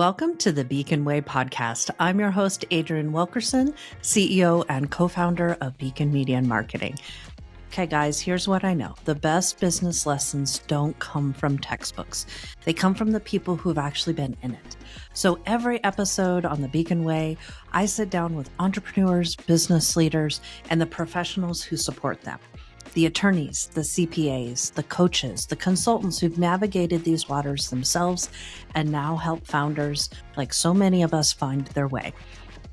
Welcome to the Beacon Way podcast. I'm your host, Adrienne Wilkerson, CEO and co-founder of Beacon Media and Marketing. Okay, guys, here's what I know. The best business lessons don't come from textbooks. They come from the people who've actually been in it. So every episode on the Beacon Way, I sit down with entrepreneurs, business leaders, and the professionals who support them. The attorneys, the CPAs, the coaches, the consultants who've navigated these waters themselves and now help founders like so many of us find their way.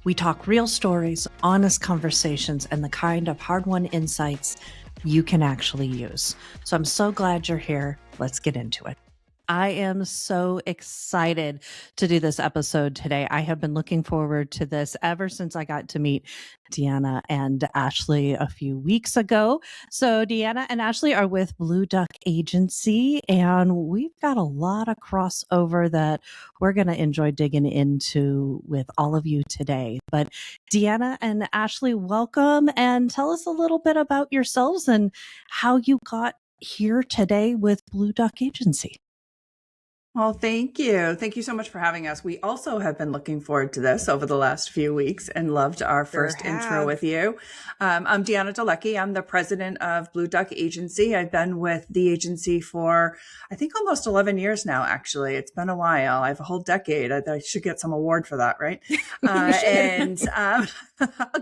We talk real stories, honest conversations, and the kind of hard-won insights you can actually use. So I'm so glad you're here. Let's get into it. I am so excited to do this episode today. I have been looking forward to this ever since I got to meet Deanna and Ashley a few weeks ago. So Deanna and Ashley are with Blue Duck Agency, and we've got a lot of crossover that we're going to enjoy digging into with all of you today. But Deanna and Ashley, welcome, and tell us a little bit about yourselves and how you got here today with Blue Duck Agency. Well, thank you. Thank you so much for having us. We also have been looking forward to this over the last few weeks and loved our first intro with you. I'm Deanna Dalecki. I'm the president of Blue Duck Agency. I've been with the agency for, I think, almost 11 years now, actually. It's been a while. I have a whole decade. I should get some award for that, right? I'll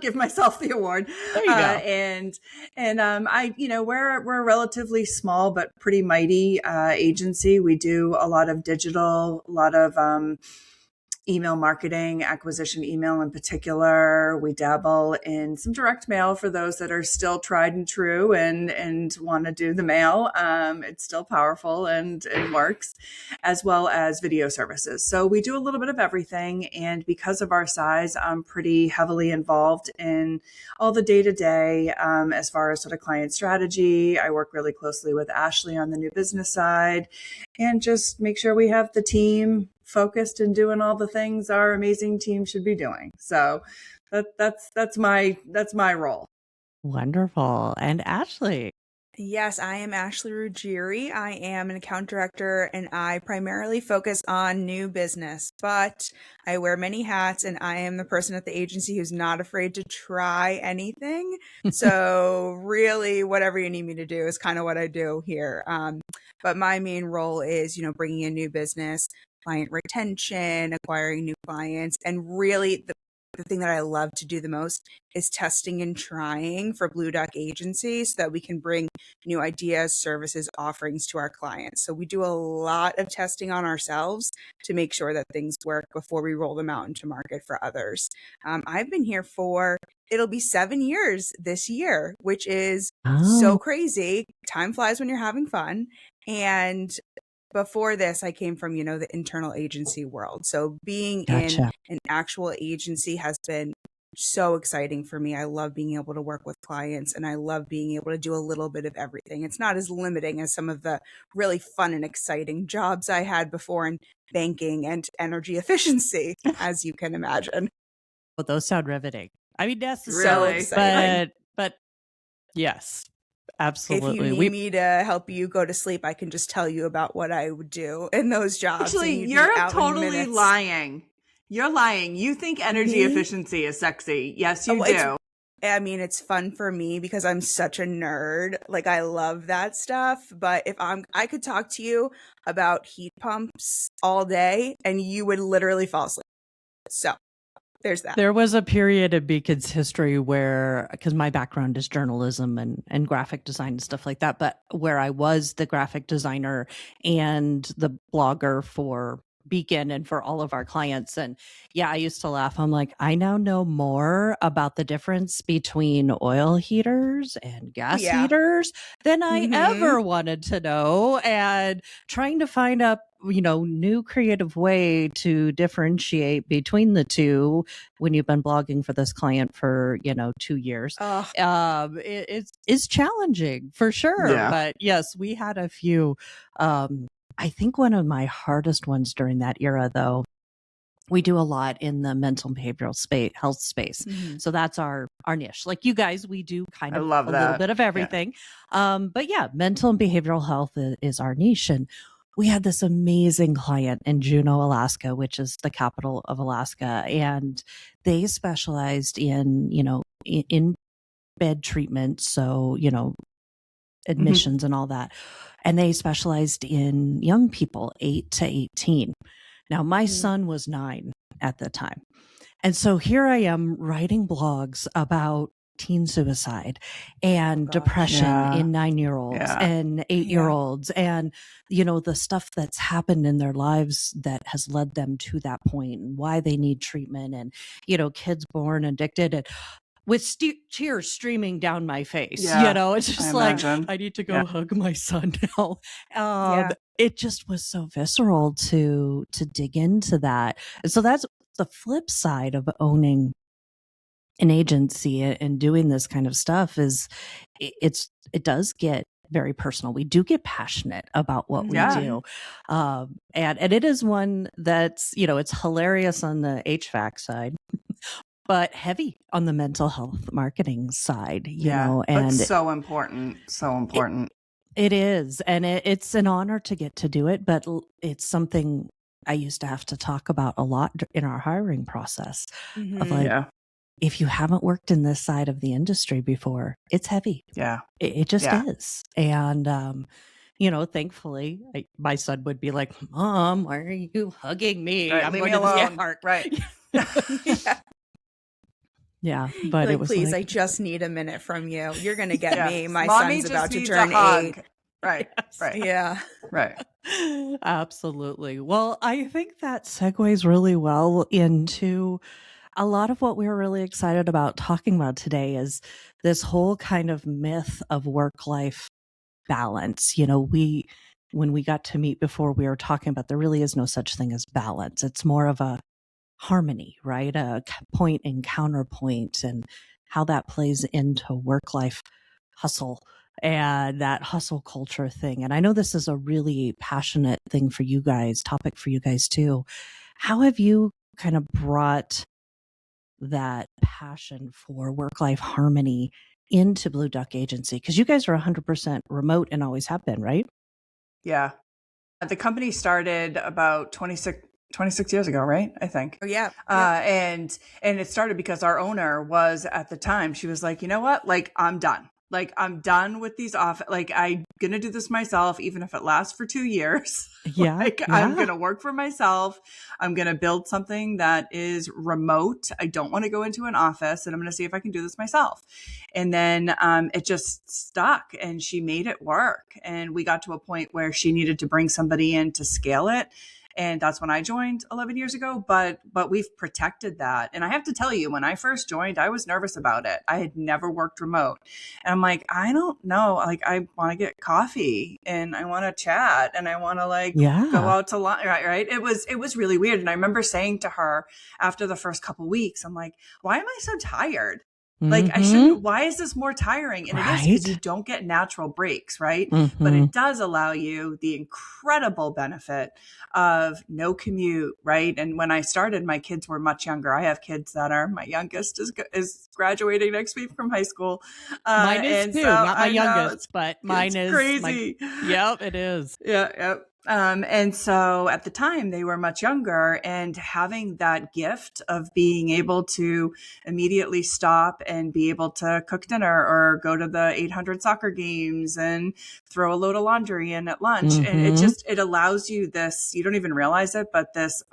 give myself the award. There you go. We're a relatively small but pretty mighty agency. We do a lot of digital, a lot of email marketing, acquisition email in particular. We dabble in some direct mail for those that are still tried and true and want to do the mail. It's still powerful and it works, as well as video services. So we do a little bit of everything. And because of our size, I'm pretty heavily involved in all the day-to-day as far as sort of client strategy. I work really closely with Ashley on the new business side and just make sure we have the team focused and doing all the things our amazing team should be doing. So that's my role. Wonderful. And Ashley. Yes, I am Ashley Ruggieri. I am an account director and I primarily focus on new business, but I wear many hats and I am the person at the agency who's not afraid to try anything. So really whatever you need me to do is kind of what I do here. But my main role is, bringing in new business, client retention, acquiring new clients, and really the thing that I love to do the most is testing and trying for Blue Duck Agency so that we can bring new ideas, services, offerings to our clients. So we do a lot of testing on ourselves to make sure that things work before we roll them out into market for others. I've been here it'll be 7 years this year, which is so crazy. Time flies when you're having fun. And before this, I came from, the internal agency world. So being in an actual agency has been so exciting for me. I love being able to work with clients and I love being able to do a little bit of everything. It's not as limiting as some of the really fun and exciting jobs I had before in banking and energy efficiency, as you can imagine. Well, those sound riveting. I mean, yes, really, but yes. Absolutely. If you need me to help you go to sleep, I can just tell you about what I would do in those jobs. Actually, you're totally lying. You're lying. You think energy efficiency is sexy. Yes, you do. It's fun for me because I'm such a nerd. Like I love that stuff. But if I could talk to you about heat pumps all day and you would literally fall asleep. So there's that. There was a period of Beacon's history where, because my background is journalism and graphic design and stuff like that, but where I was the graphic designer and the blogger for Beacon and for all of our clients. And yeah, I used to laugh. I'm like, I now know more about the difference between oil heaters and gas heaters than I ever wanted to know. And trying to find a new creative way to differentiate between the two when you've been blogging for this client for, 2 years. It's challenging for sure. Yeah. But yes, we had a few, I think one of my hardest ones during that era, though, we do a lot in the mental and behavioral health space. Mm-hmm. So that's our niche. Like you guys, we do kind of little bit of everything. Yeah. But yeah, mental and behavioral health is our niche. And we had this amazing client in Juneau, Alaska, which is the capital of Alaska. And they specialized in, in bed treatment. So, admissions and all that. And they specialized in young people, 8 to 18. Now, my son was 9 at the time. And so here I am writing blogs about teen suicide and depression in 9-year-olds and 8-year-olds and, the stuff that's happened in their lives that has led them to that point and why they need treatment and, kids born addicted and with tears streaming down my face. It's just like, I need to go hug my son now. It just was so visceral to dig into that. And so that's the flip side of owning an agency and doing this kind of stuff is it does get very personal. We do get passionate about what we do. And it is one that's, it's hilarious on the HVAC side, but heavy on the mental health marketing side, and it's so important. So important. It is. And it's an honor to get to do it, but it's something I used to have to talk about a lot in our hiring process of like, if you haven't worked in this side of the industry before, it's heavy. Yeah. It just is. And, thankfully my son would be like, Mom, why are you hugging me? Right, I'm leave going me to the alone. skate park. Right. Yeah, but it was please, like, I just need a minute from you. You're going to get me. My Mommy son's just about to needs turn a hug. 8. Right. Yes. Right. Yeah. Right. Absolutely. Well, I think that segues really well into a lot of what we're really excited about talking about today is this whole kind of myth of work-life balance. When we got to meet before, we were talking about there really is no such thing as balance. It's more of a harmony, right? A point and counterpoint and how that plays into work-life hustle and that hustle culture thing. And I know this is a really passionate thing for you guys, topic for you guys too. How have you kind of brought that passion for work-life harmony into Blue Duck Agency? Because you guys are 100% remote and always have been, right? Yeah. The company started about 26 years ago, right? I think. Oh, yeah. And it started because our owner was at the time, she was like, you know what? Like, I'm done. Like, I'm done with these off. Like, I'm going to do this myself, even if it lasts for 2 years. I'm going to work for myself. I'm going to build something that is remote. I don't want to go into an office, and I'm going to see if I can do this myself. And then it just stuck, and she made it work. And we got to a point where she needed to bring somebody in to scale it. And that's when I joined 11 years ago, but we've protected that. And I have to tell you, when I first joined, I was nervous about it. I had never worked remote. And I'm like, I don't know. Like, I want to get coffee and I want to chat and I want to go out to lunch. Right. It was really weird. And I remember saying to her after the first couple of weeks, I'm like, why am I so tired? Like, I shouldn't, why is this more tiring? And it is because you don't get natural breaks, right? But it does allow you the incredible benefit of no commute, right? And when I started, my kids were much younger. I have kids that are, my youngest is graduating next week from high school. Mine is too, not my youngest, but mine is crazy. Yep, it is. Yeah, yep. And so at the time they were much younger, and having that gift of being able to immediately stop and be able to cook dinner or go to the 800 soccer games and throw a load of laundry in at lunch. And it allows you this, you don't even realize it, but this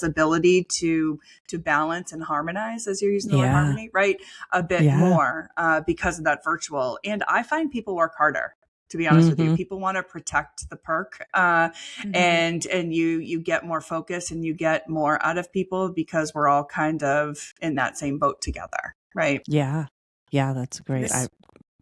ability to balance and harmonize, as you're using the word harmony, right? A bit more, because of that virtual. And I find people work harder. To be honest with you, people want to protect the perk, and you get more focus and you get more out of people because we're all kind of in that same boat together, right? Yeah, that's great.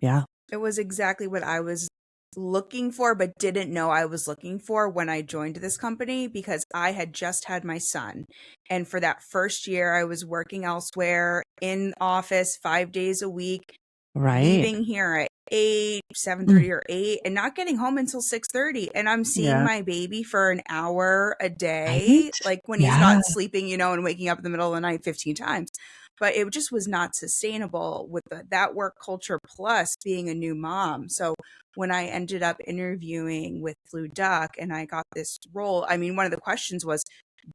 It was exactly what I was looking for, but didn't know I was looking for when I joined this company, because I had just had my son, and for that first year, I was working elsewhere in office 5 days a week, leaving here at 7:30 or 8 and not getting home until 6:30. And I'm seeing my baby for an hour a day, like when he's not sleeping, and waking up in the middle of the night 15 times. but it just was not sustainable with that work culture plus being a new mom. So when I ended up interviewing with Blue Duck and I got this role, I mean, one of the questions was,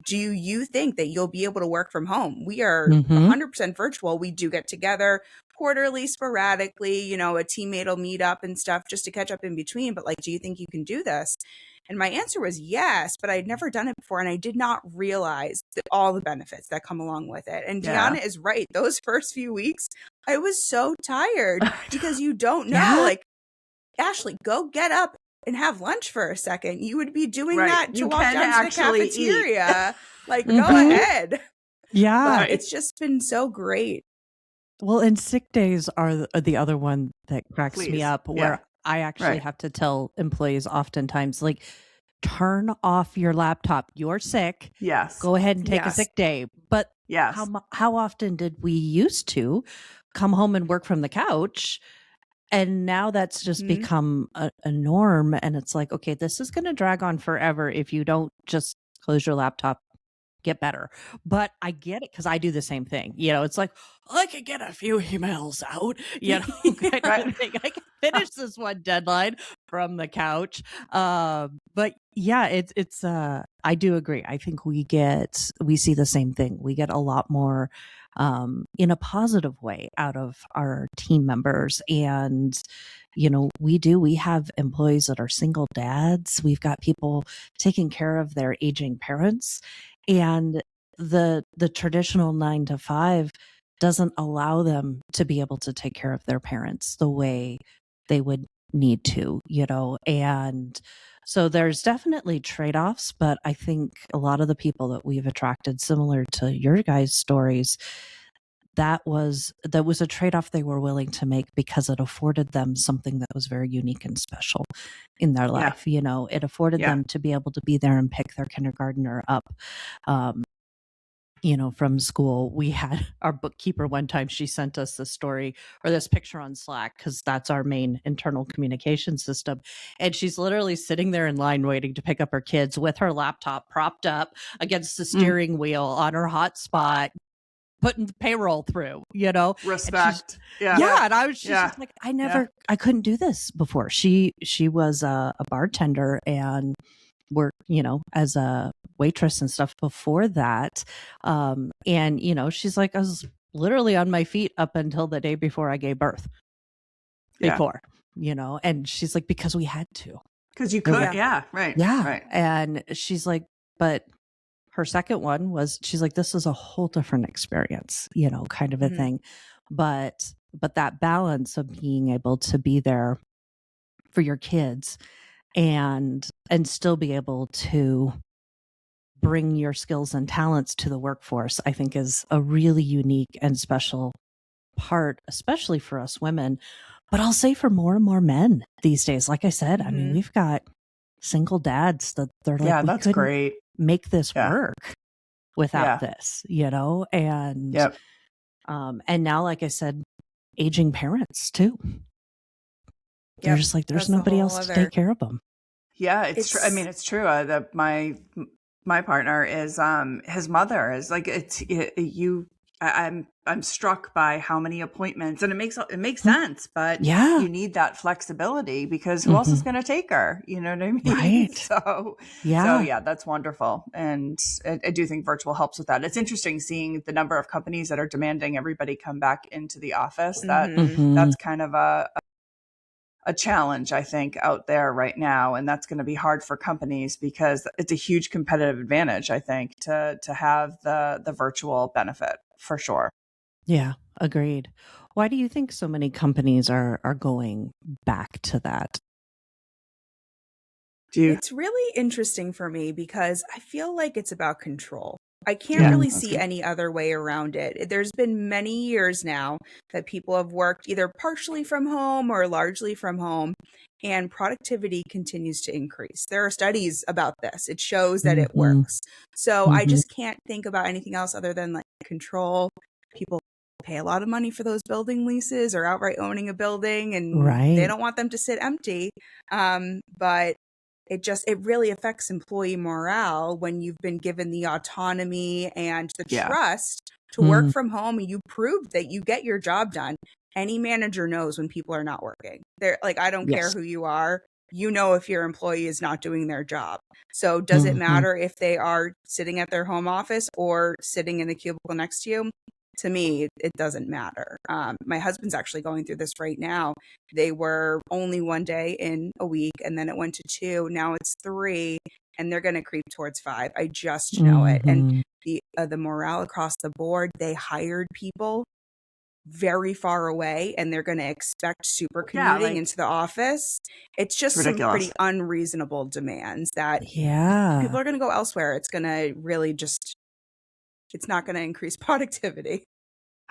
do you think that you'll be able to work from home? We are 100% virtual. We do get together quarterly, sporadically, you know, a teammate will meet up and stuff just to catch up in between. But like, do you think you can do this? And my answer was yes, but I'd never done it before. And I did not realize all the benefits that come along with it. And Yeah. Deanna is right. Those first few weeks, I was so tired because you don't know, like, Ashley, go get up and have lunch for a second. You would be doing that to You walk can down to the actually cafeteria. Like, go ahead. Yeah. But it's just been so great. Well, and sick days are the other one that cracks me Please. up, where Yeah. I actually Right. have to tell employees oftentimes, like, turn off your laptop. You're sick. Yes. Go ahead and take a Yes. sick day. But Yes. how often did we used to come home and work from the couch? And now that's just become a norm. And it's like, okay, this is going to drag on forever if you don't just close your laptop, get better. But I get it because I do the same thing. You know, it's like, I could get a few emails out, you know, kind Right. of thing. I can finish this one deadline from the couch. But yeah, it's I do agree. I think we see the same thing. We get a lot more in a positive way out of our team members. And, you know, we have employees that are single dads. We've got people taking care of their aging parents. And the traditional 9 to 5 doesn't allow them to be able to take care of their parents the way they would need to, you know. And so there's definitely trade-offs, but I think a lot of the people that we've attracted, similar to your guys' stories, that was a trade-off they were willing to make because it afforded them something that was very unique and special in their life. You know, it afforded them to be able to be there and pick their kindergartner up, you know, from school. We had our bookkeeper one time, she sent us this story or this picture on Slack, because that's our main internal communication system. And she's literally sitting there in line waiting to pick up her kids with her laptop propped up against the steering wheel on her hotspot, putting the payroll through, you know. Respect. And and I was just like, I couldn't do this before. She was a bartender and worked, you know, as a waitress and stuff before that. And, you know, she's like, I was literally on my feet up until the day before I gave birth. Before, you know, and she's like, because we had to. Because you could. Right. And she's like, but her second one was, she's like, this is a whole different experience, you know, kind of a thing. But that balance of being able to be there for your kids and still be able to bring your skills and talents to the workforce, I think is a really unique and special part, especially for us women, but I'll say for more and more men these days. Like I said, I mean, we've got single dads that they're like, that's great. Make this work without this, you know. And and now, like I said, aging parents too. They're just like, there's nobody else to take care of them. Yeah, it's true. I mean, it's true. My partner is his mother is like, I'm struck by how many appointments, and it makes sense, but you need that flexibility because who else is going to take her? You know what I mean? Right. So that's wonderful. And I do think virtual helps with that. It's interesting seeing the number of companies that are demanding everybody come back into the office. That's kind of a challenge, I think, out there right now. And that's going to be hard for companies because it's a huge competitive advantage, I think, to have the virtual benefit for sure. Yeah, agreed. Why do you think so many companies are going back to that? It's really interesting for me because I feel like it's about control. I can't really see any other way around it. There's been many years now that people have worked either partially from home or largely from home, and productivity continues to increase. There are studies about this. It shows that it works. So I just can't think about anything else other than like control. People pay a lot of money for those building leases or outright owning a building, and they don't want them to sit empty. But it really affects employee morale when you've been given the autonomy and the trust to work from home and you prove that you get your job done. Any manager knows when people are not working. They're like, I don't care who you are. You know if your employee is not doing their job. So does it matter if they are sitting at their home office or sitting in the cubicle next to you? To me, it doesn't matter. My husband's actually going through this right now. They were only 1 day in a week, and then it went to 2. Now it's 3, and they're going to creep towards 5. I just know it. And the morale across the board, they hired people very far away, and they're going to expect super commuting into the office. It's just some pretty unreasonable demands that people are going to go elsewhere. It's going to really just, it's not going to increase productivity.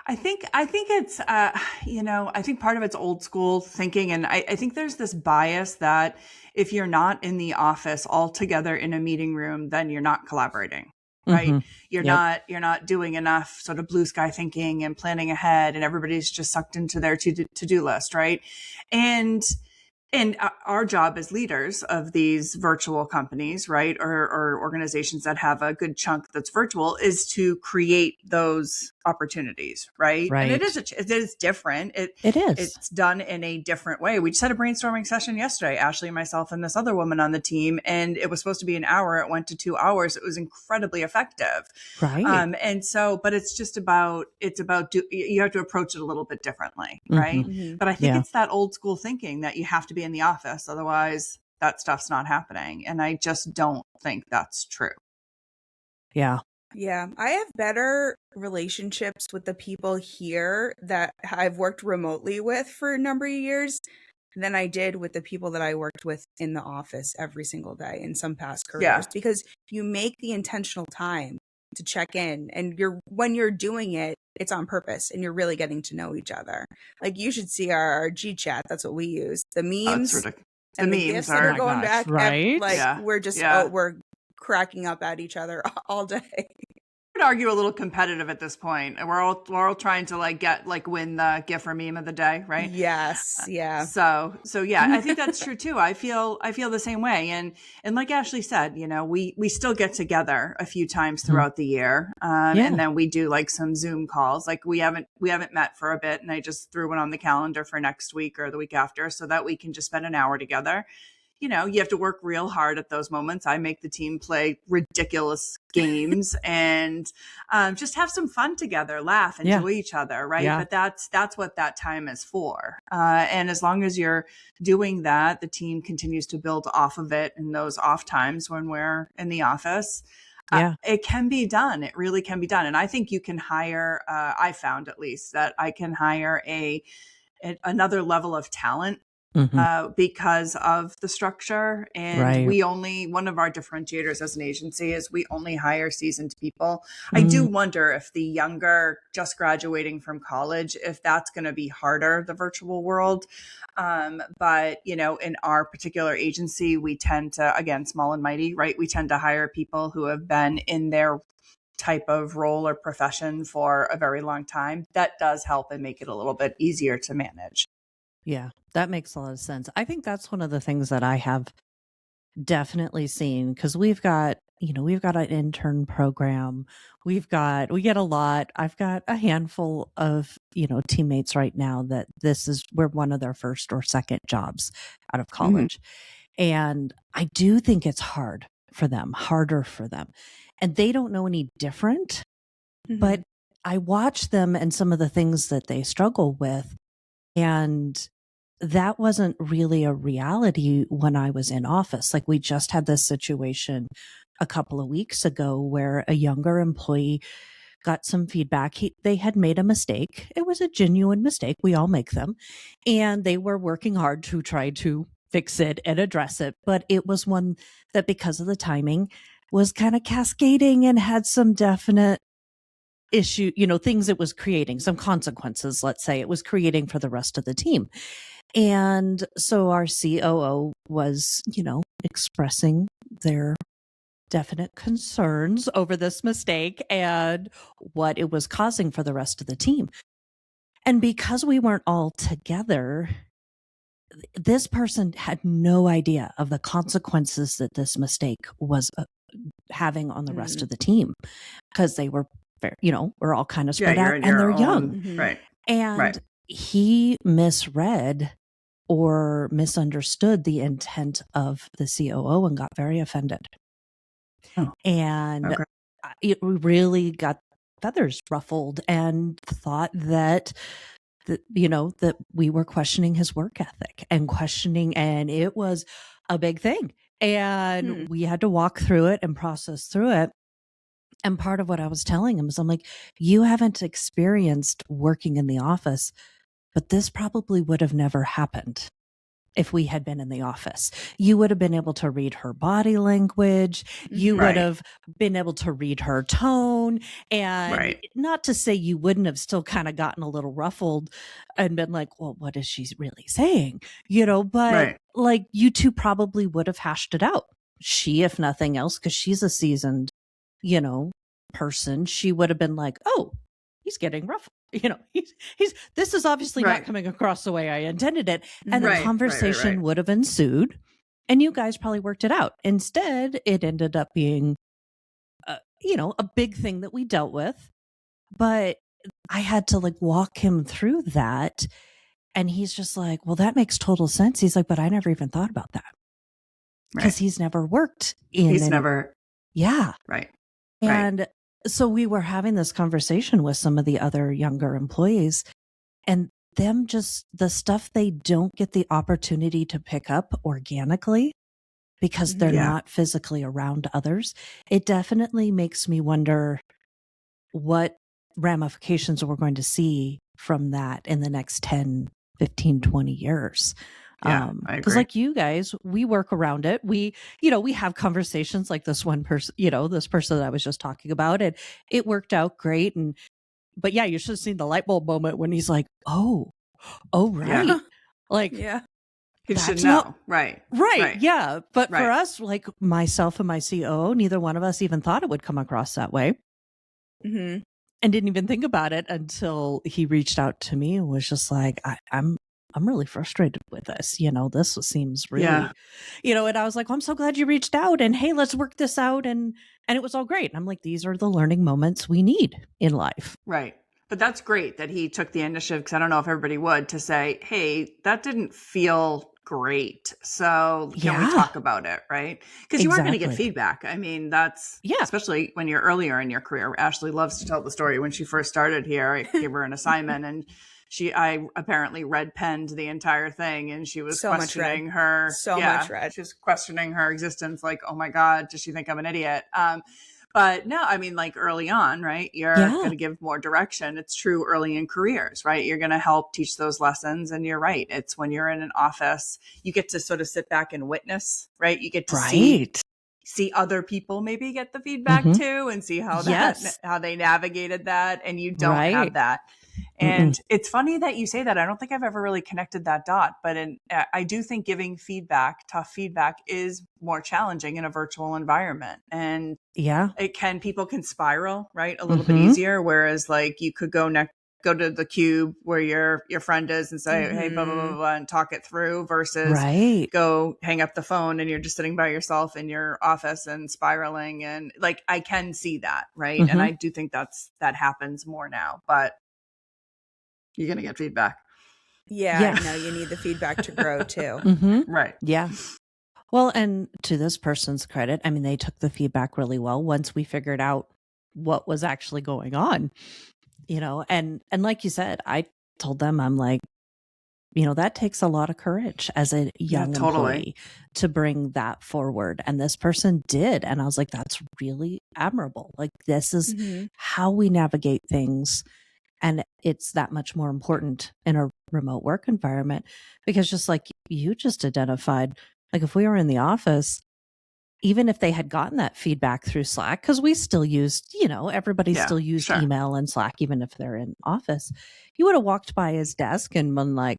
I think it's, I think part of it's old school thinking. And I think there's this bias that if you're not in the office all together in a meeting room, then you're not collaborating. Right. You're not doing enough sort of blue sky thinking and planning ahead, and everybody's just sucked into their to-do list. Right. And our job as leaders of these virtual companies, right, or organizations that have a good chunk that's virtual, is to create those opportunities, right? And it is different. It is. It's done in a different way. We just had a brainstorming session yesterday, Ashley, myself, and this other woman on the team, and it was supposed to be an hour. It went to 2 hours. It was incredibly effective, right? And so, but it's just about you have to approach it a little bit differently, right? But I think it's that old school thinking that you have to be in the office, otherwise that stuff's not happening, and I just don't think that's true. Yeah, I have better relationships with the people here that I've worked remotely with for a number of years than I did with the people that I worked with in the office every single day in some past careers, because you make the intentional time to check in, and when you're doing it, it's on purpose, and you're really getting to know each other. Like, you should see our G chat. That's what we use. The memes and the GIFs that are going back, right? We're just we're cracking up at each other all day. I would argue a little competitive at this point. We're all trying to win the GIF or meme of the day, right? Yes, yeah. So yeah, I think that's true too. I feel the same way, and like Ashley said, we still get together a few times throughout the year, and then we do like some Zoom calls. Like we haven't met for a bit, and I just threw one on the calendar for next week or the week after, so that we can just spend an hour together. You have to work real hard at those moments. I make the team play ridiculous games and just have some fun together, laugh, enjoy each other, right? Yeah. But that's what that time is for. And as long as you're doing that, the team continues to build off of it in those off times when we're in the office. It can be done. It really can be done. And I think you can hire, I found at least that I can hire another level of talent because of the structure. And one of our differentiators as an agency is we only hire seasoned people. I do wonder if the younger, just graduating from college, if that's going to be harder, the virtual world. But, in our particular agency, we tend to, again, small and mighty, right? We tend to hire people who have been in their type of role or profession for a very long time. That does help and make it a little bit easier to manage. Yeah, that makes a lot of sense. I think that's one of the things that I have definitely seen, because we've got an intern program. We get a lot. I've got a handful of, teammates right now that we're one of their first or second jobs out of college. And I do think it's harder for them. And they don't know any different, but I watch them and some of the things that they struggle with. And that wasn't really a reality when I was in office. Like, we just had this situation a couple of weeks ago where a younger employee got some feedback. They had made a mistake. It was a genuine mistake. We all make them. And they were working hard to try to fix it and address it. But it was one that, because of the timing, was kind of cascading and had some definite issue, things it was creating, some consequences, let's say, it was creating for the rest of the team. And so our COO was, expressing their definite concerns over this mistake and what it was causing for the rest of the team. And because we weren't all together, this person had no idea of the consequences that this mistake was having on the rest of the team, because they were very, we're all kind of Yeah, spread you're out in and they're your young. own, Mhm. right, And right. he misread or misunderstood the intent of the COO and got very offended. Oh, And okay. it really got feathers ruffled and thought that that we were questioning his work ethic and questioning, and it was a big thing. And we had to walk through it and process through it. And part of what I was telling him is I'm like, you haven't experienced working in the office, but this probably would have never happened if we had been in the office. You would have been able to read her body language. You would Right. have been able to read her tone. And Right. not to say you wouldn't have still kind of gotten a little ruffled and been like, well, what is she really saying? But Right. like you two probably would have hashed it out. She, if nothing else, because she's a seasoned, person, she would have been like, oh, he's getting ruffled. This is obviously not Right. coming across the way I intended it. And the Right, right, right, conversation right. would have ensued and you guys probably worked it out. Instead, it ended up being, a big thing that we dealt with, but I had to like walk him through that. And he's just like, well, that makes total sense. He's like, but I never even thought about that because Right. he's never worked in. He's never. Yeah. Right. And so we were having this conversation with some of the other younger employees, and them just the stuff they don't get the opportunity to pick up organically because they're Yeah. not physically around others. It definitely makes me wonder what ramifications we're going to see from that in the next 10, 15, 20 years. Yeah, I Because agree. like you guys, we work around it. We have conversations like this one person, this person that I was just talking about, and it worked out great. But yeah, you should have seen the light bulb moment when he's like, oh, right. Yeah. Like, He should that's know. not Right. right. Yeah. But for Right. us, like myself and my COO, neither one of us even thought it would come across that way. Mm-hmm. And didn't even think about it until he reached out to me and was just like, I'm really frustrated with this. This seems really, and I was like, well, I'm so glad you reached out and hey, let's work this out. And it was all great. And I'm like, these are the learning moments we need in life. Right. But that's great that he took the initiative, because I don't know if everybody would, to say, hey, that didn't feel great. So can we talk about it? Right. Because you are going to get feedback. I mean, that's, especially when you're earlier in your career. Ashley loves to tell the story. When she first started here, I gave her an assignment and I apparently red penned the entire thing, and she was questioning her. Much red. She was questioning her existence. Like, oh my God, does she think I'm an idiot? But no, I mean, like early on, right? You're going to give more direction. It's true early in careers, right? You're going to help teach those lessons. And you're right. It's when you're in an office, you get to sort of sit back and witness, right? You get to see other people maybe get the feedback too, and see how how they navigated that. And you don't have that. And it's funny that you say that. I don't think I've ever really connected that dot, but I do think giving tough feedback is more challenging in a virtual environment. And people can spiral, right? A little bit easier. Whereas like you could go to the cube where your friend is and say, hey, blah, blah, blah, blah, and talk it through, versus go hang up the phone and you're just sitting by yourself in your office and spiraling. And like, I can see that. Right. And I do think that happens more now, but you're going to get feedback. Yeah. No, you need the feedback to grow too. Right. Yeah. Well, and to this person's credit, I mean, they took the feedback really well once we figured out what was actually going on, and like you said, I told them, I'm like, that takes a lot of courage as a young employee to bring that forward. And this person did. And I was like, that's really admirable. Like, this is how we navigate things. And it's that much more important in a remote work environment, because just like you just identified, like if we were in the office, even if they had gotten that feedback through Slack, because we still used, everybody still used email and Slack, even if they're in office, you would have walked by his desk and been like,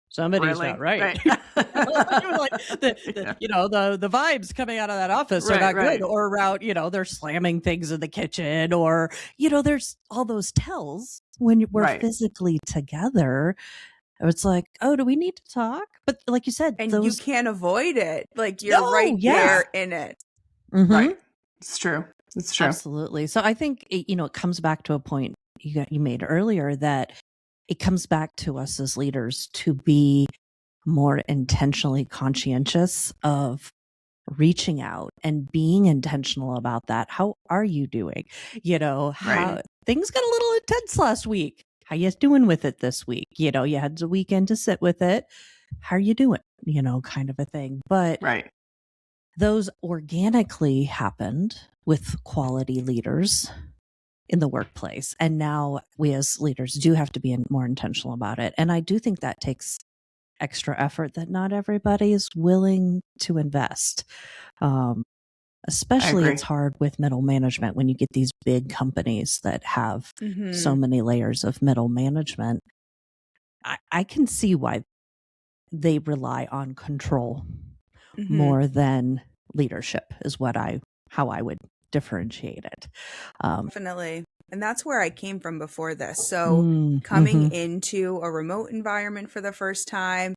somebody's not right. Like the vibes coming out of that office are not good, or around, they're slamming things in the kitchen, or, there's all those tells when we're physically together. It's like, oh, do we need to talk? But like you said, and you can't avoid it. Like you're there in it. Right. It's true. It's true. Absolutely. So I think it comes back to a point you made earlier, that it comes back to us as leaders to be more intentionally conscientious of reaching out and being intentional about that. How are you doing? How Right. things got a little intense last week. How you doing with it this week? You had the weekend to sit with it. How are you doing? Kind of a thing. But Right. those organically happened with quality leaders in the workplace. And now we as leaders do have to be more intentional about it. And I do think that takes extra effort that not everybody is willing to invest. Um, Especially it's hard with middle management when you get these big companies that have so many layers of middle management. I can see why they rely on control more than leadership is how I would differentiate it. Definitely. And that's where I came from before this. So coming into a remote environment for the first time,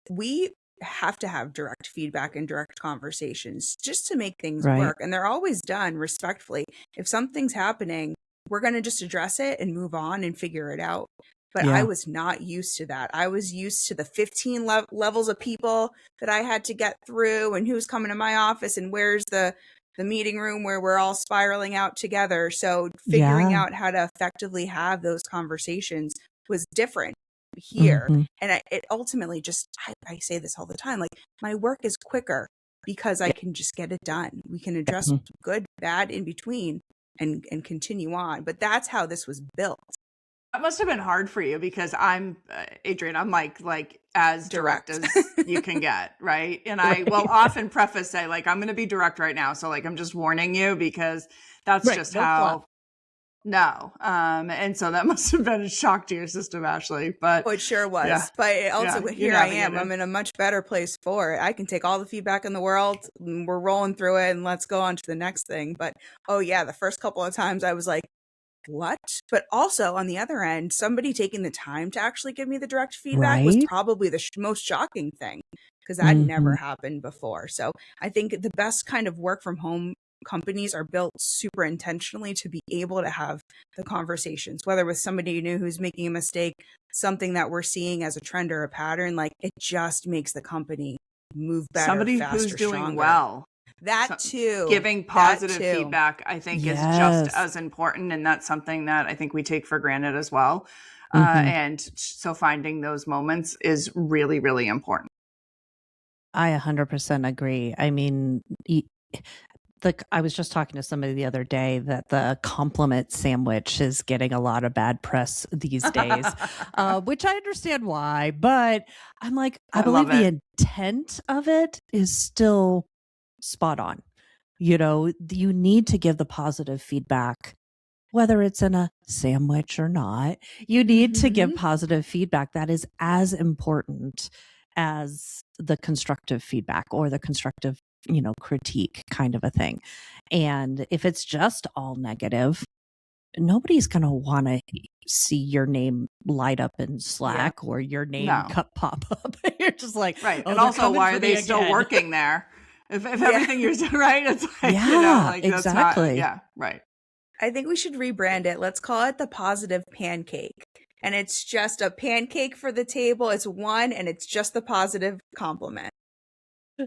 we have to have direct feedback and direct conversations just to make things Right. work. And they're always done respectfully. If something's happening, we're going to just address it and move on and figure it out. But I was not used to that. I was used to the 15 levels of people that I had to get through, and who's coming to my office, and where's the meeting room where we're all spiraling out together. So figuring out how to effectively have those conversations was different here. And it ultimately just, I say this all the time, like, my work is quicker because I can just get it done. We can address good, bad, in between and continue on. But that's how this was built. That must have been hard for you, because I'm Adrienne, I'm like as direct as you can get, right? And I will often preface, say, like, I'm going to be direct right now. So, like, I'm just warning you, because that's just how. No. And so that must have been a shock to your system, Ashley. But it sure was. Yeah. But it also, here I am. I'm in a much better place for it. I can take all the feedback in the world. We're rolling through it, and let's go on to the next thing. But the first couple of times I was like, what? But also, on the other end, somebody taking the time to actually give me the direct feedback was probably the most shocking thing, because that never happened before. So I think the best kind of work from home companies are built super intentionally to be able to have the conversations, whether with somebody new who's making a mistake, something that we're seeing as a trend or a pattern. Like, it just makes the company move better, somebody faster, who's doing stronger. well. That too. Giving positive feedback, I think, is just as important. And that's something that I think we take for granted as well. And so finding those moments is really, really important. I 100% agree. I mean, I was just talking to somebody the other day that the compliment sandwich is getting a lot of bad press these days, which I understand why. But I'm like, I believe the intent of it is still spot on. You need to give the positive feedback, whether it's in a sandwich or not. You need to give positive feedback. That is as important as the constructive feedback or the constructive, critique kind of a thing. And if it's just all negative, nobody's going to want to see your name light up in Slack or your name pop up. You're just like, right. And also, why are they still working there? If everything you're doing right, it's like, exactly. That's not, right. I think we should rebrand it. Let's call it the positive pancake. And it's just a pancake for the table. It's one, and it's just the positive compliment.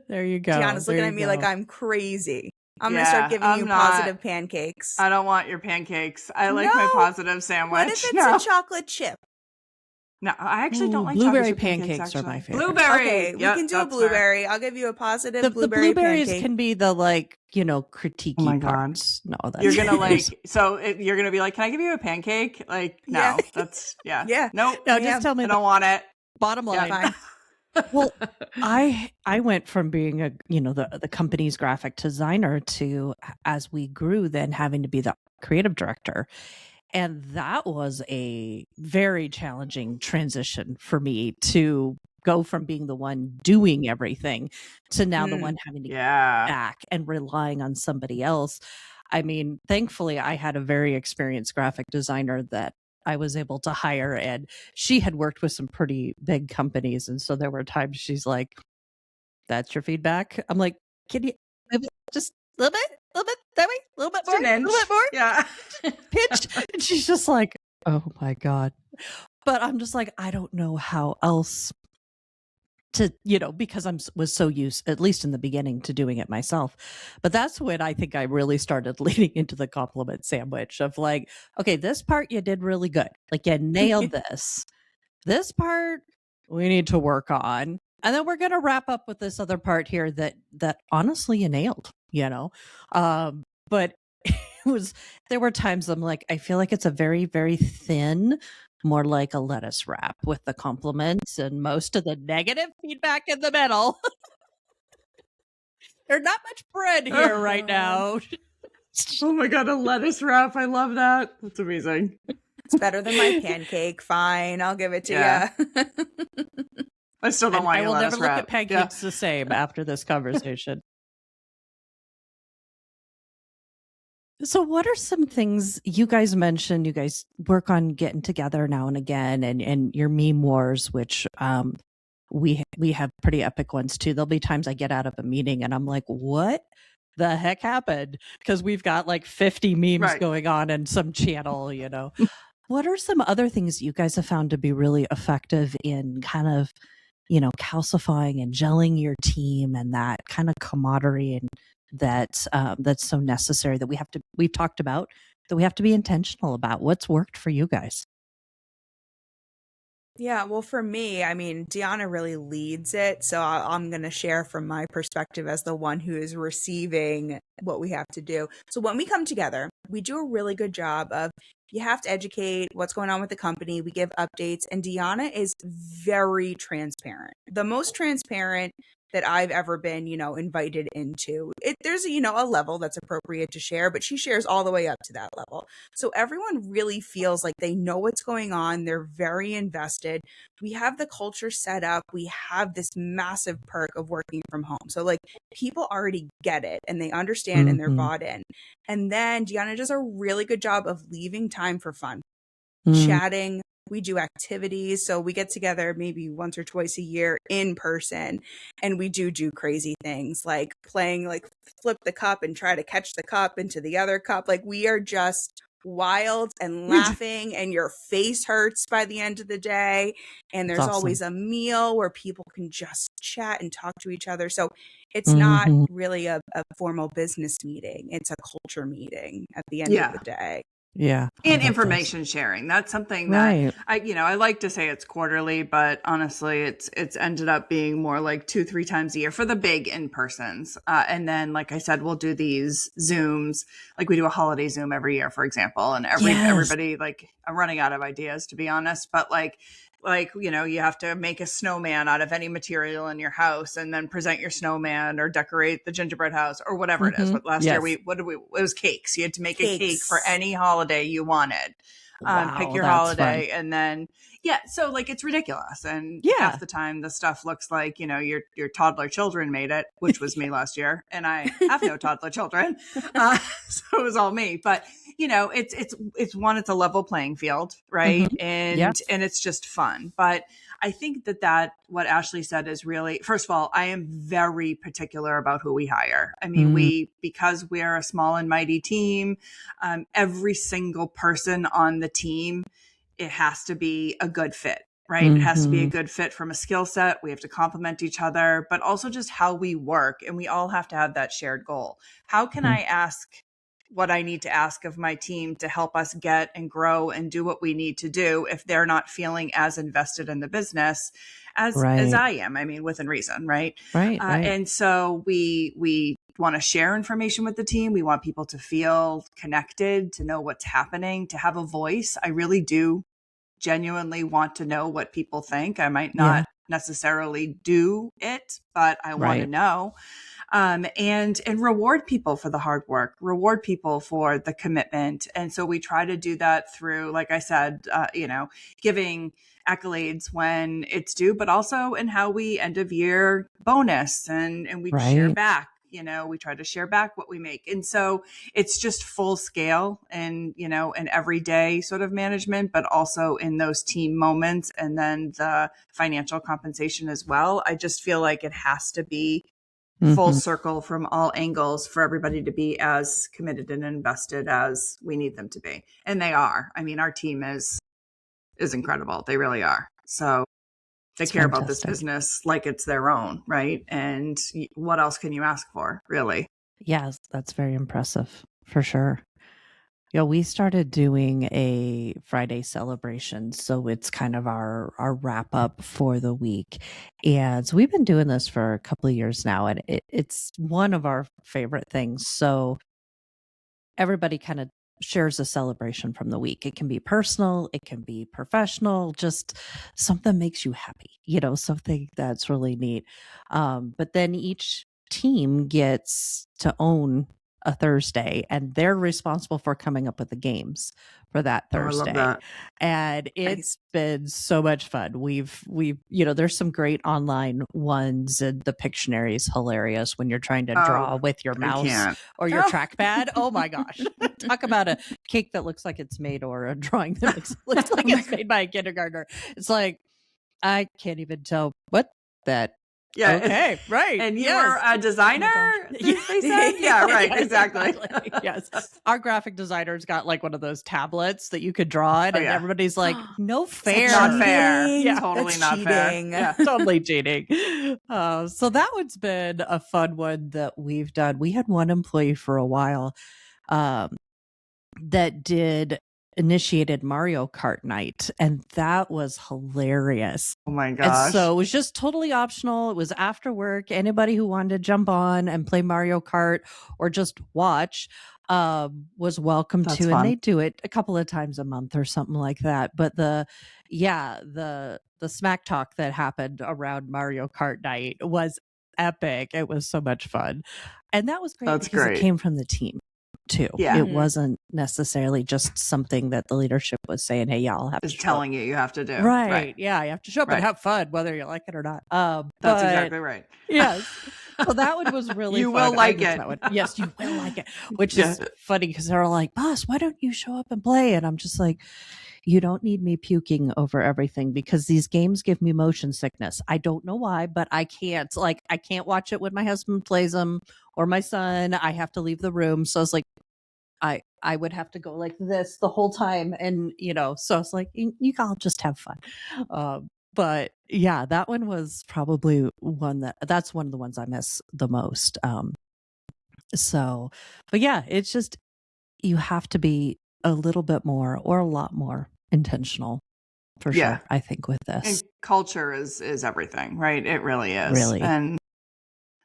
There you go. Tiana's looking at me like I'm crazy. I'm going to start giving you positive pancakes. I don't want your pancakes. I like my positive sandwich. What if it's a chocolate chip? No, I actually don't like blueberry pancakes are my favorite. Blueberry. Okay, we can do a blueberry. Fair. I'll give you a positive blueberry the blueberries pancake. can be the critiquey parts. No, that's you're gonna you're gonna be like, can I give you a pancake? Like, no, that's no, just tell me. I don't want it. Bottom line. Fine. Well, I went from being the company's graphic designer to, as we grew, then having to be the creative director. And that was a very challenging transition for me to go from being the one doing everything to now the one having to get back and relying on somebody else. I mean, thankfully, I had a very experienced graphic designer that I was able to hire, and she had worked with some pretty big companies. And so there were times she's like, that's your feedback? I'm like, can you just a little bit? little bit that way, a little bit more, Just an a little inch. bit more. Yeah. Pitch. And she's just like, oh my God. But I'm just like, I don't know how else to, because was so used, at least in the beginning, to doing it myself. But that's when I think I really started leaning into the compliment sandwich of like, okay, this part you did really good. Like you nailed this. This part we need to work on. And then we're going to wrap up with this other part here that honestly you nailed, but there were times I'm like, I feel like it's a very, very thin, more like a lettuce wrap with the compliments and most of the negative feedback in the middle. There's not much bread here right now. Oh my God, a lettuce wrap. I love that. That's amazing. It's better than my pancake. Fine, I'll give it to you. I still don't want I your will lettuce never look wrap. at pancakes the same after this conversation. So what are some things you guys mentioned? You guys work on getting together now and again, and your meme wars, which we have pretty epic ones too. There'll be times I get out of a meeting and I'm like, what the heck happened? Because we've got like 50 memes going on in some channel, What are some other things you guys have found to be really effective in kind of, calcifying and gelling your team and that kind of camaraderie and that's so necessary that we've talked about, that we have to be intentional about? What's worked for you guys? Yeah, well, for me, I mean, Deanna really leads it. So I'm going to share from my perspective as the one who is receiving what we have to do. So when we come together, we do a really good job of, you have to educate what's going on with the company. We give updates, and Deanna is very transparent, the most transparent that I've ever been, invited into. There's a level that's appropriate to share, but she shares all the way up to that level. So everyone really feels like they know what's going on. They're very invested. We have the culture set up. We have this massive perk of working from home. So like people already get it and they understand and they're bought in. And then Deanna does a really good job of leaving time for fun, chatting. We do activities. So we get together maybe once or twice a year in person, and we do crazy things like playing, like flip the cup and try to catch the cup into the other cup. Like we are just wild and laughing, and your face hurts by the end of the day. And there's always a meal where people can just chat and talk to each other. So it's not really a formal business meeting. It's a culture meeting at the end of the day. Yeah. And information sharing. That's something that I like to say it's quarterly, but honestly, it's ended up being more like 2-3 times a year for the big in-persons. And then, like I said, we'll do these Zooms, like we do a holiday Zoom every year, for example. And everybody, like, I'm running out of ideas, to be honest, but like, you have to make a snowman out of any material in your house and then present your snowman or decorate the gingerbread house or whatever it is. But last year it was cakes. You had to make a cake for any holiday you wanted. Pick your holiday fun. And then, so like it's ridiculous. And half the time the stuff looks like, your toddler children made it, which was me last year. And I have no toddler children. So it was all me. But it's a level playing field, right? And it's just fun. But I think that what Ashley said is really, first of all, I am very particular about who we hire. I mean, because we're a small and mighty team, every single person on the team, it has to be a good fit, right? It has to be a good fit from a skill set. We have to complement each other, but also just how we work. And we all have to have that shared goal. How can I ask what I need to ask of my team to help us get and grow and do what we need to do if they're not feeling as invested in the business as I am? I mean, within reason, right? Right. And so we want to share information with the team. We want people to feel connected, to know what's happening, to have a voice. I really do genuinely want to know what people think. I might not necessarily do it, but I want to know. And reward people for the hard work, reward people for the commitment. And so we try to do that through, like I said, giving accolades when it's due, but also in how we end of year bonus and we share back. We try to share back what we make. And so it's just full scale and, an everyday sort of management, but also in those team moments and then the financial compensation as well. I just feel like it has to be full circle from all angles for everybody to be as committed and invested as we need them to be. And they are. I mean, our team is incredible. They really are. So they care about this business like it's their own, right? And what else can you ask for, really? Yes, that's very impressive for sure. Yeah, we started doing a Friday celebration, so it's kind of our wrap up for the week. And so we've been doing this for a couple of years now, and it's one of our favorite things. So everybody kind of shares a celebration from the week. It can be personal, it can be professional, just something makes you happy, something that's really neat. But then each team gets to own a Thursday, and they're responsible for coming up with the games for that Thursday. I love that. And it's been so much fun. We've there's some great online ones, and the Pictionary is hilarious when you're trying to draw with your mouse or your trackpad. Oh my gosh. Talk about a cake that looks like it's made, or a drawing that looks like it's made by a kindergartner. It's like, I can't even tell what that. Yeah. Okay. Right. And you were a designer, they said? Yeah, right. Exactly. Yes. Our graphic designer's got like one of those tablets that you could draw it, and everybody's like, no fair. Not fair. Yeah. Totally That's not cheating. fair. Yeah. Totally cheating. So that one's been a fun one that we've done. We had one employee for a while that initiated Mario Kart night, and that was hilarious. Oh my gosh. And so it was just totally optional. It was after work. Anybody who wanted to jump on and play Mario Kart or just watch was welcome to. Fun. And they do it a couple of times a month or something like that. But the smack talk that happened around Mario Kart night was epic. It was so much fun. And that was great because it came from the team too. Yeah. It wasn't necessarily just something that the leadership was saying, hey, y'all have to show telling you have to do. Right. Yeah, you have to show up and have fun, whether you like it or not. That's exactly right. Yes. So that one was really you fun. Will like it. Yes, you will like it. Which is funny because they're all like, boss, why don't you show up and play? And I'm just like, you don't need me puking over everything, because these games give me motion sickness. I don't know why, but I can't. Like, I can't watch it when my husband plays them or my son. I have to leave the room. So it's like, I would have to go like this the whole time. And, so it's like, you all just have fun. But yeah, that one was probably that's one of the ones I miss the most. But yeah, it's just, you have to be a little bit more or a lot more intentional for sure, I think, with this. And culture is everything, right? It really is. Really. And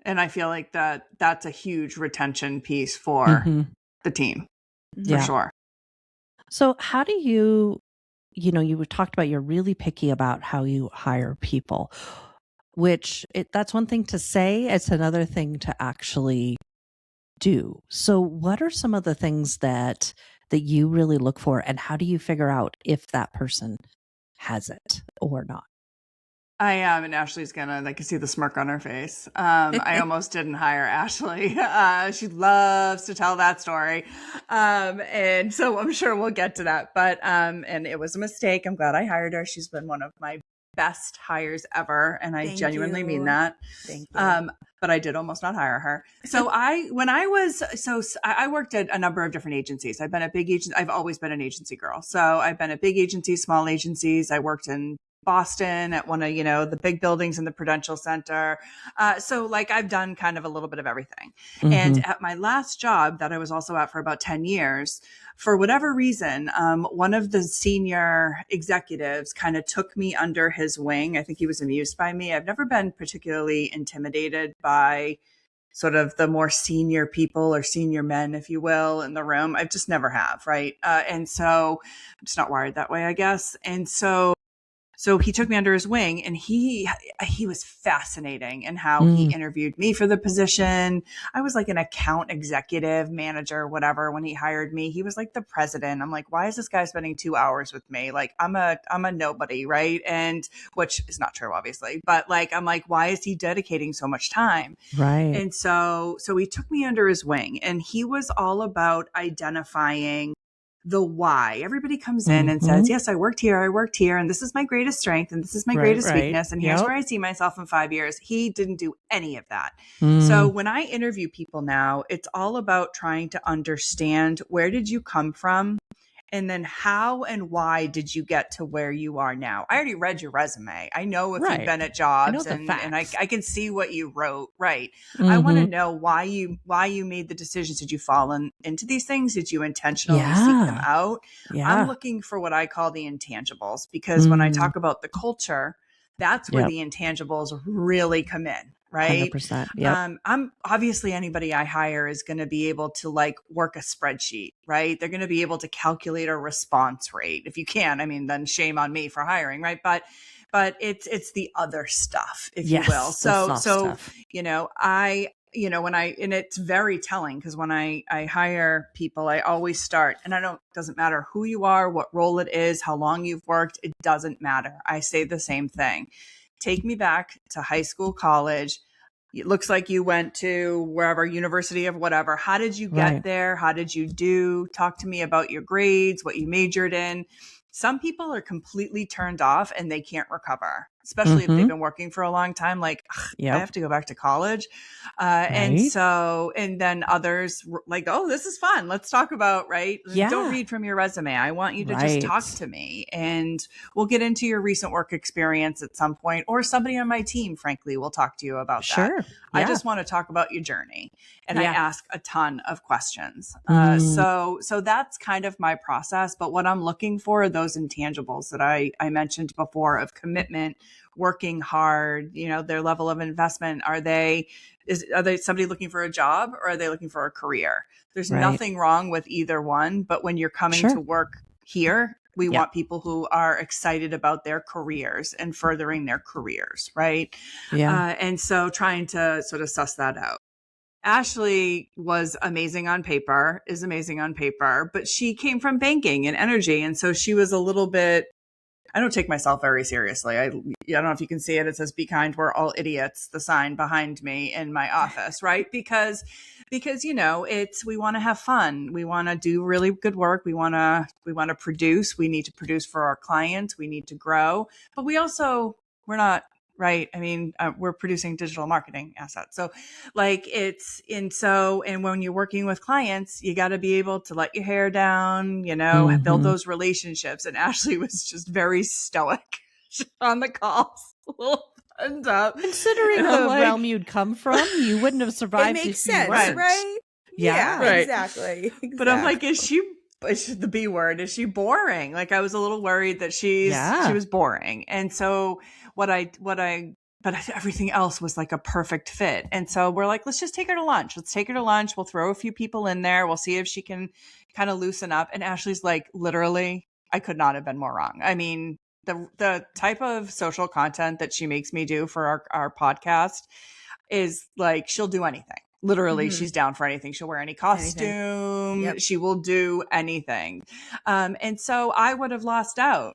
I feel like that's a huge retention piece for the team, for sure. So how do you talked about you're really picky about how you hire people, which that's one thing to say. It's another thing to actually do. So what are some of the things that you really look for, and how do you figure out if that person has it or not? I am, and Ashley's I can see the smirk on her face. I almost didn't hire Ashley. She loves to tell that story. And so I'm sure we'll get to that. But, and it was a mistake. I'm glad I hired her. She's been one of my best hires ever. And I genuinely mean that. Thank you. But I did almost not hire her. So I worked at a number of different agencies. I've been a big agent. I've always been an agency girl. So I've been at big agencies, small agencies. I worked in Boston at one of, the big buildings in the Prudential Center. So like I've done kind of a little bit of everything. And at my last job that I was also at for about 10 years, for whatever reason, one of the senior executives kind of took me under his wing. I think he was amused by me. I've never been particularly intimidated by sort of the more senior people or senior men, if you will, in the room. I just never have. Right. And so I'm just not wired that way, I guess. And so he took me under his wing, and he was fascinating in how he interviewed me for the position. I was like an account executive, manager, whatever, when he hired me. He was like the president. I'm like, why is this guy spending 2 hours with me? Like, I'm a nobody, right? And which is not true, obviously. But like, I'm like, why is he dedicating so much time? Right. And so he took me under his wing, and he was all about identifying the why. Everybody comes in and says, yes, I worked here, and this is my greatest strength, and this is my greatest weakness, and here's where I see myself in 5 years. He didn't do any of that. So when I interview people now, it's all about trying to understand, where did you come from? And then how and why did you get to where you are now? I already read your resume. I know if you've been at jobs, and I can see what you wrote. Right. I want to know why you made the decisions. Did you fall into these things? Did you intentionally seek them out? I'm looking for what I call the intangibles, because when I talk about the culture, that's where the intangibles really come in. Right. 100%. Yep. I'm obviously, anybody I hire is going to be able to work a spreadsheet, right? They're going to be able to calculate a response rate. If you can, I mean, then shame on me for hiring. Right. But it's the other stuff, if you will. So, stuff. And it's very telling, because when I hire people, I always start, and doesn't matter who you are, what role it is, how long you've worked, it doesn't matter. I say the same thing. Take me back to high school, college. It looks like you went to wherever, university of whatever. How did you get there? How did you do? Talk to me about your grades, what you majored in. Some people are completely turned off and they can't recover, especially if they've been working for a long time. I have to go back to college. And then others oh, this is fun. Let's talk about, Don't read from your resume. I want you to just talk to me, and we'll get into your recent work experience at some point, or somebody on my team, frankly, will talk to you about that. I just want to talk about your journey. And I ask a ton of questions. So that's kind of my process. But what I'm looking for are those intangibles that I mentioned before, of commitment, working hard, their level of investment. Are they somebody looking for a job, or are they looking for a career? There's nothing wrong with either one. But when you're coming to work here, we want people who are excited about their careers and furthering their careers. Right. Yeah. And so trying to sort of suss that out. Ashley is amazing on paper, but she came from banking and energy. And so she was a little bit, I don't take myself very seriously. I don't know if you can see it. It says, "Be kind, we're all idiots," the sign behind me in my office, right? Because we want to have fun. We want to do really good work. We want to produce. We need to produce for our clients. We need to grow, but we're not, right. I mean, we're producing digital marketing assets. So and when you're working with clients, you got to be able to let your hair down, build those relationships. And Ashley was just very stoic on the calls. And considering the realm you'd come from, you wouldn't have survived. It makes sense, right? Yeah, right. Exactly. But I'm like, is she the B word? Is she boring? I was a little worried that she was boring. And so but everything else was a perfect fit. And so we're like, let's just take her to lunch. We'll throw a few people in there. We'll see if she can kind of loosen up. And Ashley's literally, I could not have been more wrong. I mean, the type of social content that she makes me do for our podcast is she'll do anything. Literally, she's down for anything. She'll wear any costume. Yep. She will do anything. And so I would have lost out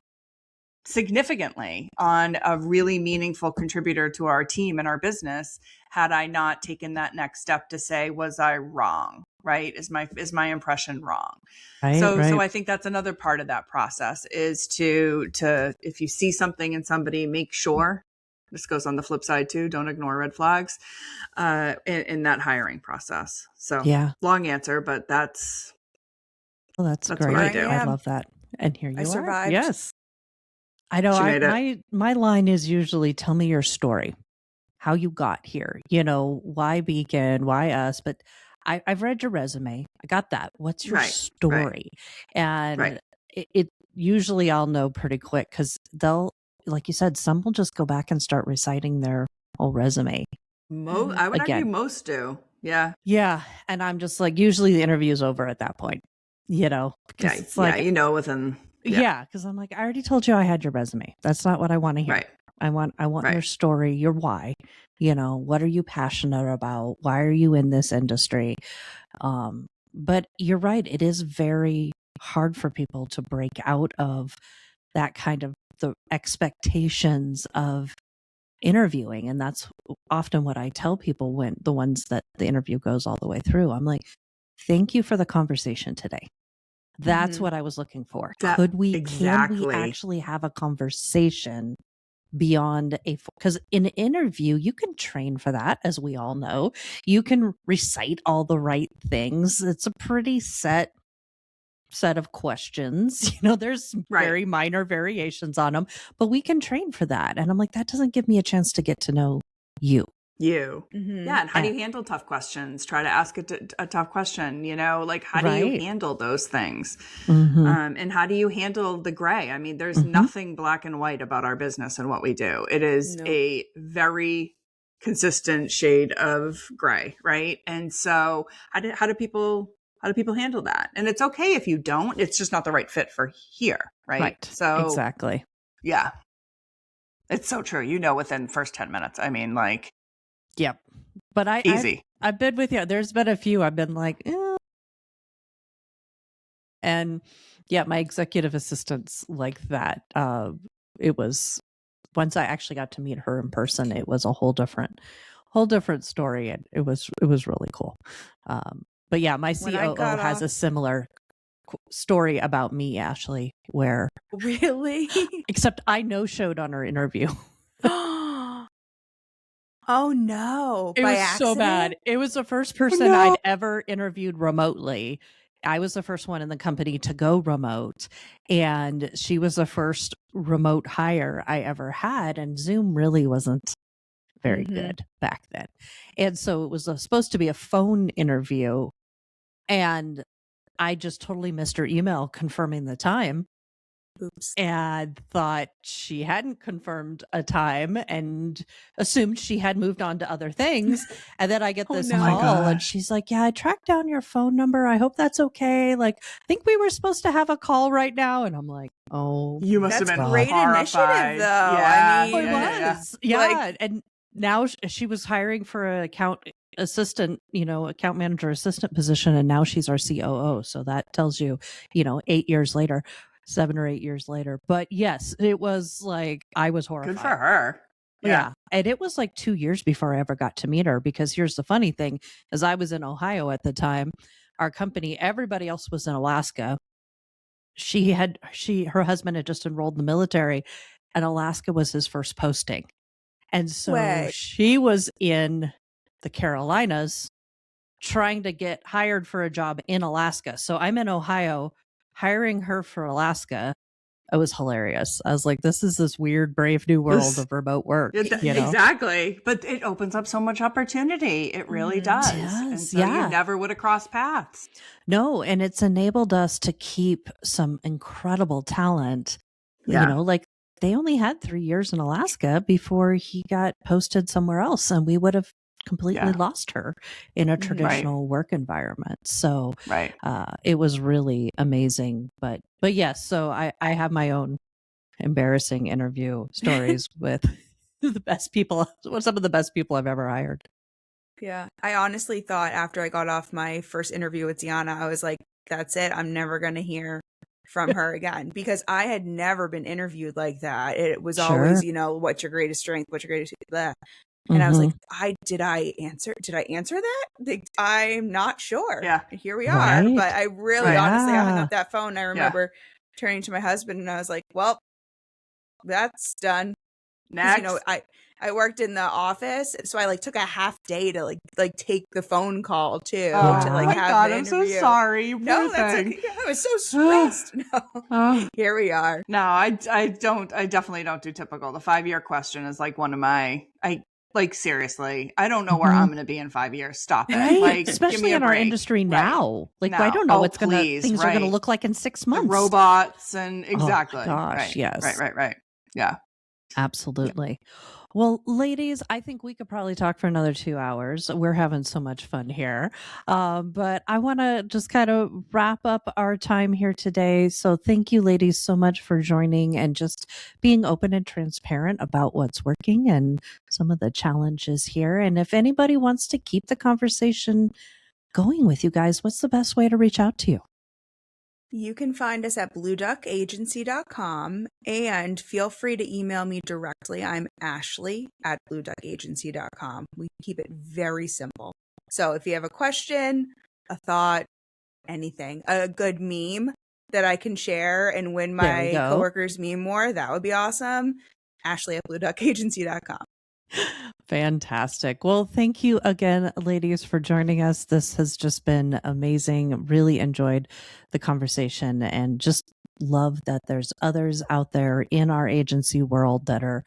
significantly on a really meaningful contributor to our team and our business had I not taken that next step to say, was I wrong? Right? Is my impression wrong? Right, so I think that's another part of that process, is to if you see something in somebody, make sure. This goes on the flip side too. Don't ignore red flags in that hiring process. So long answer, but that's great. What I do. I love that. And here you are. I survived. Yes. I know. My line is usually, tell me your story, how you got here. Why Beacon? Why us? But I've read your resume. I got that. What's your story? And it usually I'll know pretty quick, because they'll, like you said, some will just go back and start reciting their whole resume. I would argue most do. Yeah. Yeah. And I'm just usually the interview's over at that point, because it's within. Yeah, because I'm I already told you I had your resume. That's not what I want to hear. Right. I want your story, your why. What are you passionate about? Why are you in this industry? But you're right. It is very hard for people to break out of that kind of the expectations of interviewing. And that's often what I tell people when the ones that the interview goes all the way through. I'm like, thank you for the conversation today. That's what I was looking for. That- Can we exactly. actually have a conversation beyond because in an interview, you can train for that, as we all know. You can recite all the right things. It's a pretty set of questions. There's very minor variations on them, but we can train for that. And I'm like, that doesn't give me a chance to get to know you. Yeah. And how do you handle tough questions? Try to ask a tough question, like how do you handle those things? And how do you handle the gray? I mean, there's nothing black and white about our business and what we do. It is a very consistent shade of gray. Right. And so how do people handle that? And it's okay if you don't, it's just not the right fit for here. Right. So exactly. Yeah. It's so true. Within first 10 minutes, I mean, like, yep. But easy. I've been with you. There's been a few I've been like, and yeah, my executive assistants like that. It was once I actually got to meet her in person, it was a whole different story, and it was really cool. But yeah, my COO has a similar story about me, Ashley, where really, except I no-showed on her interview. Oh no! It was so bad. It was the first person I'd ever interviewed remotely. I was the first one in the company to go remote, and she was the first remote hire I ever had. And Zoom really wasn't very good back then. And so it was supposed to be a phone interview, and I just totally missed her email confirming the time. Oops. And thought she hadn't confirmed a time and assumed she had moved on to other things. And then I get this call and she's like, yeah, I tracked down your phone number. I hope that's okay. Like, I think we were supposed to have a call right now. And I'm like, oh, you must have been great horrified. Initiative, though. Yeah, I mean, it was. Yeah. And now she was hiring for an account assistant, account manager assistant position. And now she's our COO. So that tells you, 8 years later. 7 or 8 years later. But yes, it was like, I was horrified. Good for her. Yeah. And it was like 2 years before I ever got to meet her, because here's the funny thing, as I was in Ohio at the time, our company, everybody else was in Alaska. Her husband had just enrolled in the military, and Alaska was his first posting. And so she was in the Carolinas trying to get hired for a job in Alaska. So I'm in Ohio hiring her for Alaska. It was hilarious. I was like, this is this weird, brave new world of remote work. Exactly. But it opens up so much opportunity. It really does. And so you never would have crossed paths. No. And it's enabled us to keep some incredible talent. Like they only had 3 years in Alaska before he got posted somewhere else, and we would have completely lost her in a traditional work environment. So it was really amazing. But yes, so I have my own embarrassing interview stories with the best people, some of the best people I've ever hired. Yeah. I honestly thought after I got off my first interview with Deanna, I was like, that's it. I'm never going to hear from her again, because I had never been interviewed like that. It was always, what's your greatest strength? What's your greatest blah. And I was like, did I answer that? I'm not sure. Yeah. Here we are. But I really honestly hung up that phone. I remember turning to my husband and I was like, well, that's done. Next. I worked in the office, so I took a half day to like take the phone call too. Oh to my have God, the I'm interview. so sorry. No, that's okay. I was so stressed. Here we are. No, I definitely don't do typical. The 5-year question is like one of my, seriously, I don't know where I'm going to be in 5 years. Stop it. Right? Especially in our industry now. I don't know what's things are going to look like in 6 months. The robots and exactly. Oh, gosh, yes. Right. Yeah. Absolutely. Well, ladies, I think we could probably talk for another 2 hours. We're having so much fun here. But I want to just kind of wrap up our time here today. So thank you, ladies, so much for joining and just being open and transparent about what's working and some of the challenges here. And if anybody wants to keep the conversation going with you guys, what's the best way to reach out to you? You can find us at blueduckagency.com, and feel free to email me directly. I'm Ashley at blueduckagency.com. We keep it very simple. So if you have a question, a thought, anything, a good meme, that I can share and win my coworkers me more, that would be awesome. Ashley at blueduckagency.com. Fantastic. Well, thank you again, ladies, for joining us. This has just been amazing. Really enjoyed the conversation and just love that there's others out there in our agency world that are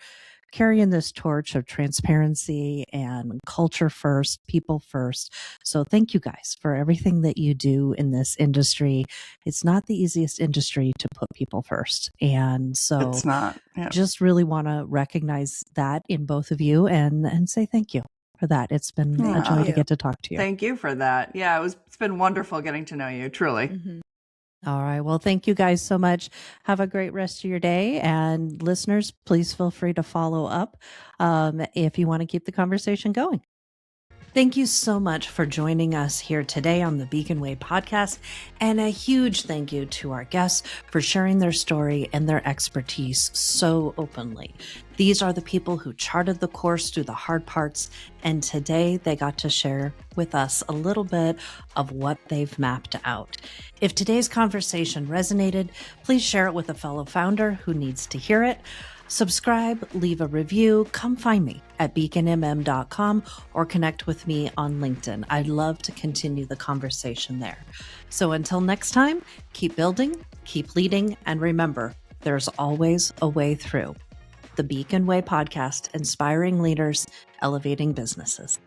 carrying this torch of transparency and culture first, people first. So thank you guys for everything that you do in this industry. It's not the easiest industry to put people first. And so it's not. Just really want to recognize that in both of you and say thank you for that. It's been a joy to get to talk to you. Thank you for that. Yeah, it's been wonderful getting to know you, truly. Mm-hmm. All right. Well, thank you guys so much. Have a great rest of your day. And listeners, please feel free to follow up if you want to keep the conversation going. Thank you so much for joining us here today on the Beacon Way podcast. And a huge thank you to our guests for sharing their story and their expertise so openly. These are the people who charted the course through the hard parts, and today they got to share with us a little bit of what they've mapped out. If today's conversation resonated, please share it with a fellow founder who needs to hear it. Subscribe, leave a review, come find me at beaconmm.com or connect with me on LinkedIn. I'd love to continue the conversation there. So until next time, keep building, keep leading, and remember, there's always a way through. The Beacon Way podcast, inspiring leaders, elevating businesses.